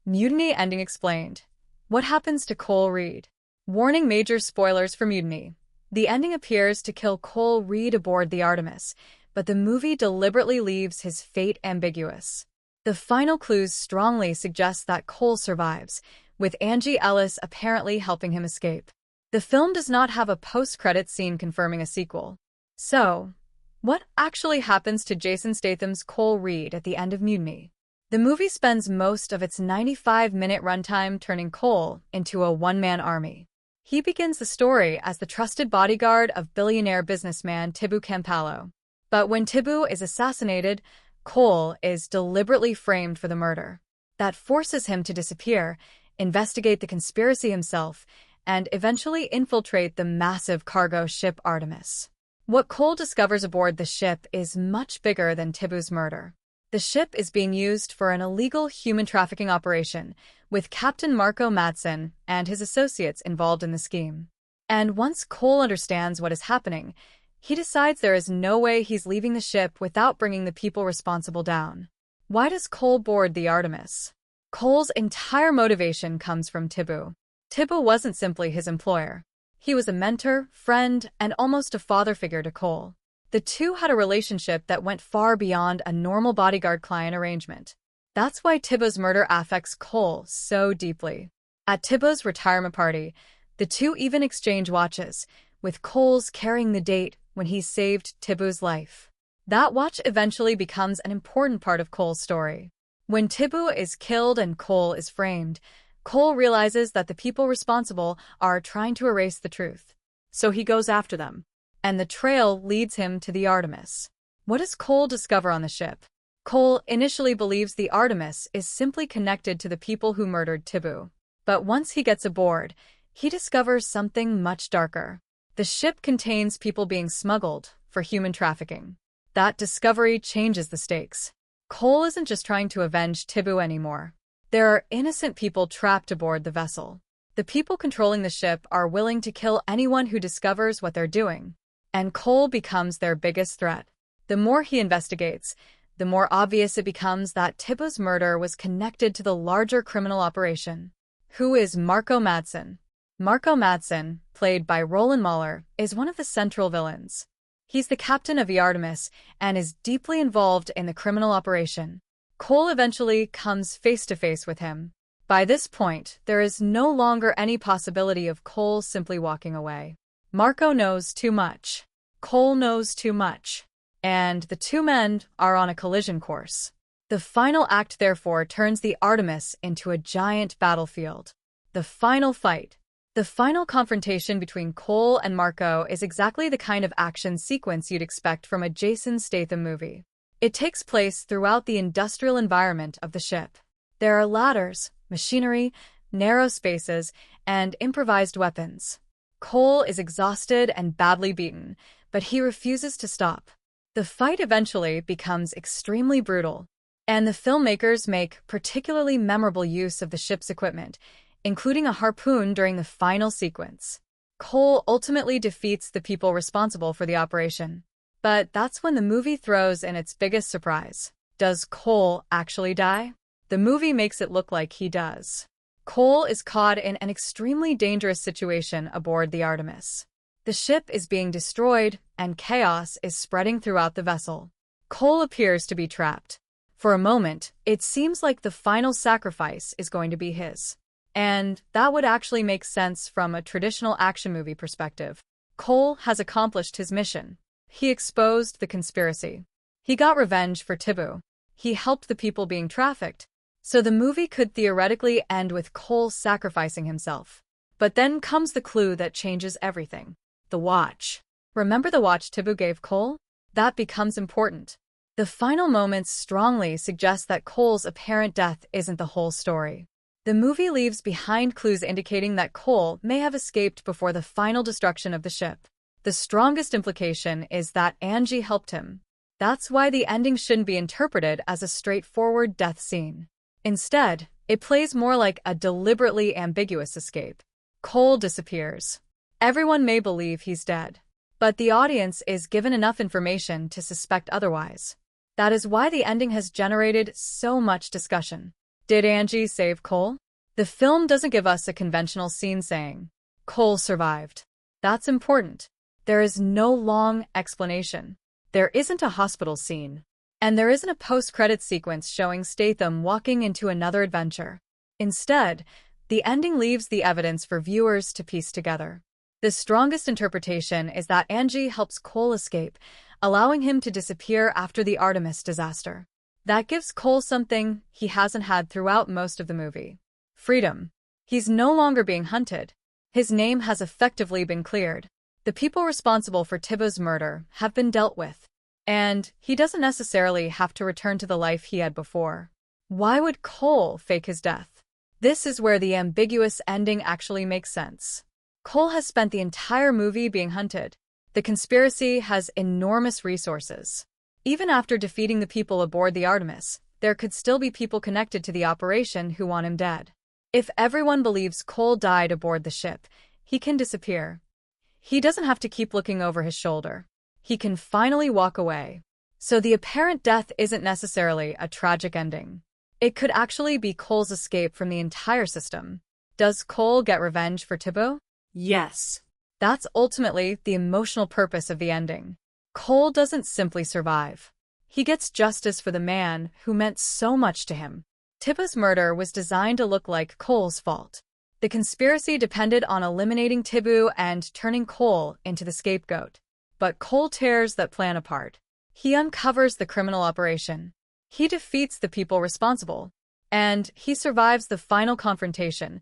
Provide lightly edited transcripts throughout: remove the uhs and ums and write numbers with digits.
Mutiny ending explained. What happens to Cole Reed? Warning: major spoilers for Mutiny. The ending appears to kill Cole Reed aboard the Artemis, but the movie deliberately leaves his fate ambiguous. The final clues strongly suggest that Cole survives, with Angie Ellis apparently helping him escape. The film does not have a post-credits scene confirming a sequel. So, what actually happens to Jason Statham's Cole Reed at the end of Mutiny? The movie spends most of its 95-minute runtime turning Cole into a one-man army. He begins the story as the trusted bodyguard of billionaire businessman Tibu Campallo. But when Tibu is assassinated, Cole is deliberately framed for the murder. That forces him to disappear, investigate the conspiracy himself, and eventually infiltrate the massive cargo ship Artemis. What Cole discovers aboard the ship is much bigger than Tibu's murder. The ship is being used for an illegal human trafficking operation, with Captain Marco Madsen and his associates involved in the scheme. And once Cole understands what is happening, he decides there is no way he's leaving the ship without bringing the people responsible down. Why does Cole board the Artemis? Cole's entire motivation comes from Tibu. Tibu wasn't simply his employer. He was a mentor, friend, and almost a father figure to Cole. The two had a relationship that went far beyond a normal bodyguard-client arrangement. That's why Tibu's murder affects Cole so deeply. At Tibu's retirement party, the two even exchange watches, with Cole's carrying the date when he saved Tibu's life. That watch eventually becomes an important part of Cole's story. When Tibu is killed and Cole is framed, Cole realizes that the people responsible are trying to erase the truth. So he goes after them. And the trail leads him to the Artemis. What does Cole discover on the ship? Cole initially believes the Artemis is simply connected to the people who murdered Tibu. But once he gets aboard, he discovers something much darker. The ship contains people being smuggled for human trafficking. That discovery changes the stakes. Cole isn't just trying to avenge Tibu anymore. There are innocent people trapped aboard the vessel. The people controlling the ship are willing to kill anyone who discovers what they're doing. And Cole becomes their biggest threat. The more he investigates, the more obvious it becomes that Tibu's murder was connected to the larger criminal operation. Who is Marco Madsen? Marco Madsen, played by Roland Mahler, is one of the central villains. He's the captain of the Artemis and is deeply involved in the criminal operation. Cole eventually comes face-to-face with him. By this point, there is no longer any possibility of Cole simply walking away. Marco knows too much. Cole knows too much. And the two men are on a collision course. The final act, therefore, turns the Artemis into a giant battlefield. The final fight. The final confrontation between Cole and Marco is exactly the kind of action sequence you'd expect from a Jason Statham movie. It takes place throughout the industrial environment of the ship. There are ladders, machinery, narrow spaces, and improvised weapons. Cole is exhausted and badly beaten, but he refuses to stop. The fight eventually becomes extremely brutal, and the filmmakers make particularly memorable use of the ship's equipment, including a harpoon during the final sequence. Cole ultimately defeats the people responsible for the operation. But that's when the movie throws in its biggest surprise. Does Cole actually die? The movie makes it look like he does. Cole is caught in an extremely dangerous situation aboard the Artemis. The ship is being destroyed, and chaos is spreading throughout the vessel. Cole appears to be trapped. For a moment, it seems like the final sacrifice is going to be his. And that would actually make sense from a traditional action movie perspective. Cole has accomplished his mission. He exposed the conspiracy. He got revenge for Tibu. He helped the people being trafficked. So the movie could theoretically end with Cole sacrificing himself. But then comes the clue that changes everything. The watch. Remember the watch Tibu gave Cole? That becomes important. The final moments strongly suggest that Cole's apparent death isn't the whole story. The movie leaves behind clues indicating that Cole may have escaped before the final destruction of the ship. The strongest implication is that Angie helped him. That's why the ending shouldn't be interpreted as a straightforward death scene. Instead, it plays more like a deliberately ambiguous escape. Cole disappears. Everyone may believe he's dead, but the audience is given enough information to suspect otherwise. That is why the ending has generated so much discussion. Did Angie save Cole? The film doesn't give us a conventional scene saying, Cole survived. That's important. There is no long explanation. There isn't a hospital scene. And there isn't a post-credits sequence showing Statham walking into another adventure. Instead, the ending leaves the evidence for viewers to piece together. The strongest interpretation is that Angie helps Cole escape, allowing him to disappear after the Artemis disaster. That gives Cole something he hasn't had throughout most of the movie. Freedom. He's no longer being hunted. His name has effectively been cleared. The people responsible for Tibu's murder have been dealt with. And he doesn't necessarily have to return to the life he had before. Why would Cole fake his death? This is where the ambiguous ending actually makes sense. Cole has spent the entire movie being hunted. The conspiracy has enormous resources. Even after defeating the people aboard the Artemis, there could still be people connected to the operation who want him dead. If everyone believes Cole died aboard the ship, he can disappear. He doesn't have to keep looking over his shoulder. He can finally walk away. So the apparent death isn't necessarily a tragic ending. It could actually be Cole's escape from the entire system. Does Cole get revenge for Tibu? Yes. That's ultimately the emotional purpose of the ending. Cole doesn't simply survive. He gets justice for the man who meant so much to him. Tibu's murder was designed to look like Cole's fault. The conspiracy depended on eliminating Tibu and turning Cole into the scapegoat. But Cole tears that plan apart. He uncovers the criminal operation. He defeats the people responsible. And he survives the final confrontation,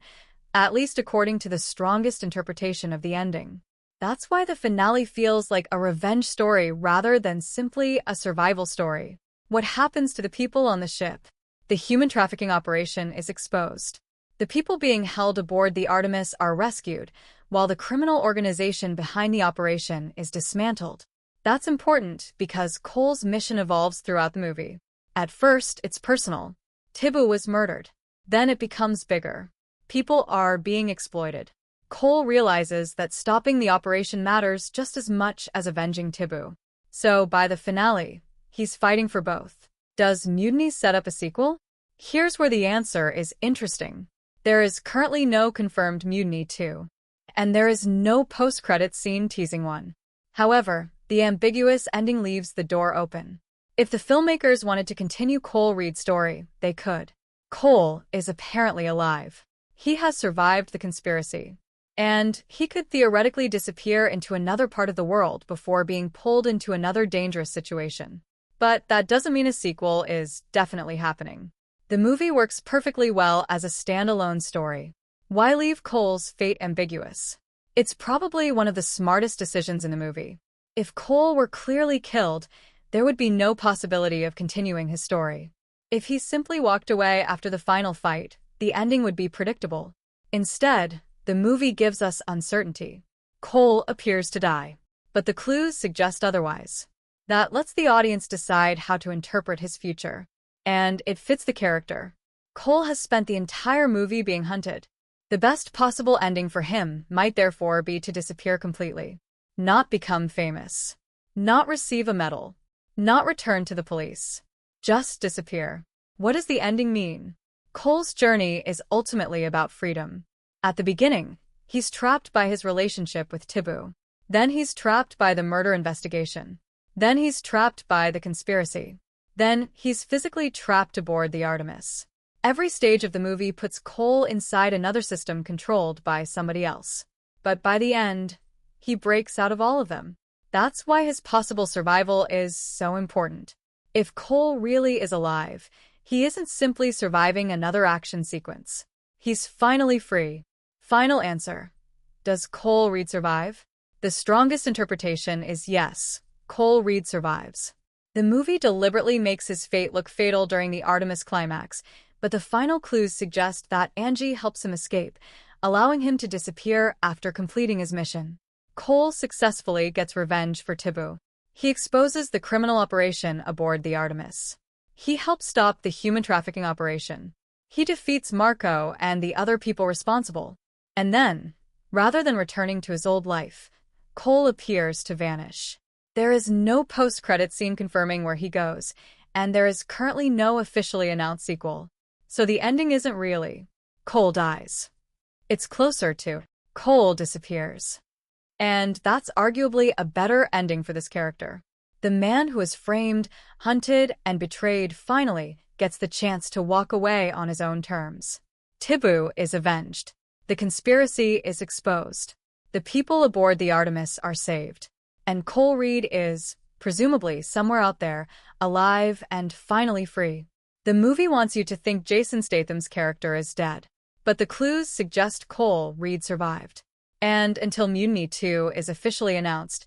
at least according to the strongest interpretation of the ending. That's why the finale feels like a revenge story rather than simply a survival story. What happens to the people on the ship? The human trafficking operation is exposed. The people being held aboard the Artemis are rescued, while the criminal organization behind the operation is dismantled. That's important because Cole's mission evolves throughout the movie. At first, it's personal. Tibu was murdered. Then it becomes bigger. People are being exploited. Cole realizes that stopping the operation matters just as much as avenging Tibu. So, by the finale, he's fighting for both. Does Mutiny set up a sequel? Here's where the answer is interesting. There is currently no confirmed Mutiny 2. And there is no post-credits scene teasing one. However, the ambiguous ending leaves the door open. If the filmmakers wanted to continue Cole Reed's story, they could. Cole is apparently alive. He has survived the conspiracy. And he could theoretically disappear into another part of the world before being pulled into another dangerous situation. But that doesn't mean a sequel is definitely happening. The movie works perfectly well as a standalone story. Why leave Cole's fate ambiguous? It's probably one of the smartest decisions in the movie. If Cole were clearly killed, there would be no possibility of continuing his story. If he simply walked away after the final fight, the ending would be predictable. Instead, the movie gives us uncertainty. Cole appears to die, but the clues suggest otherwise. That lets the audience decide how to interpret his future. And it fits the character. Cole has spent the entire movie being hunted. The best possible ending for him might therefore be to disappear completely. Not become famous. Not receive a medal. Not return to the police. Just disappear. What does the ending mean? Cole's journey is ultimately about freedom. At the beginning, he's trapped by his relationship with Tibu. Then he's trapped by the murder investigation. Then he's trapped by the conspiracy. Then he's physically trapped aboard the Artemis. Every stage of the movie puts Cole inside another system controlled by somebody else. But by the end, he breaks out of all of them. That's why his possible survival is so important. If Cole really is alive, he isn't simply surviving another action sequence. He's finally free. Final answer. Does Cole Reed survive? The strongest interpretation is yes, Cole Reed survives. The movie deliberately makes his fate look fatal during the Artemis climax, but the final clues suggest that Angie helps him escape, allowing him to disappear after completing his mission. Cole successfully gets revenge for Tibu. He exposes the criminal operation aboard the Artemis. He helps stop the human trafficking operation. He defeats Marco and the other people responsible. And then, rather than returning to his old life, Cole appears to vanish. There is no post-credit scene confirming where he goes, and there is currently no officially announced sequel. So the ending isn't really Cole dies. It's closer to Cole disappears. And that's arguably a better ending for this character. The man who is framed, hunted, and betrayed finally gets the chance to walk away on his own terms. Tibu is avenged. The conspiracy is exposed. The people aboard the Artemis are saved. And Cole Reed is, presumably somewhere out there, alive and finally free. The movie wants you to think Jason Statham's character is dead, but the clues suggest Cole Reed survived. And until Mutiny 2 is officially announced,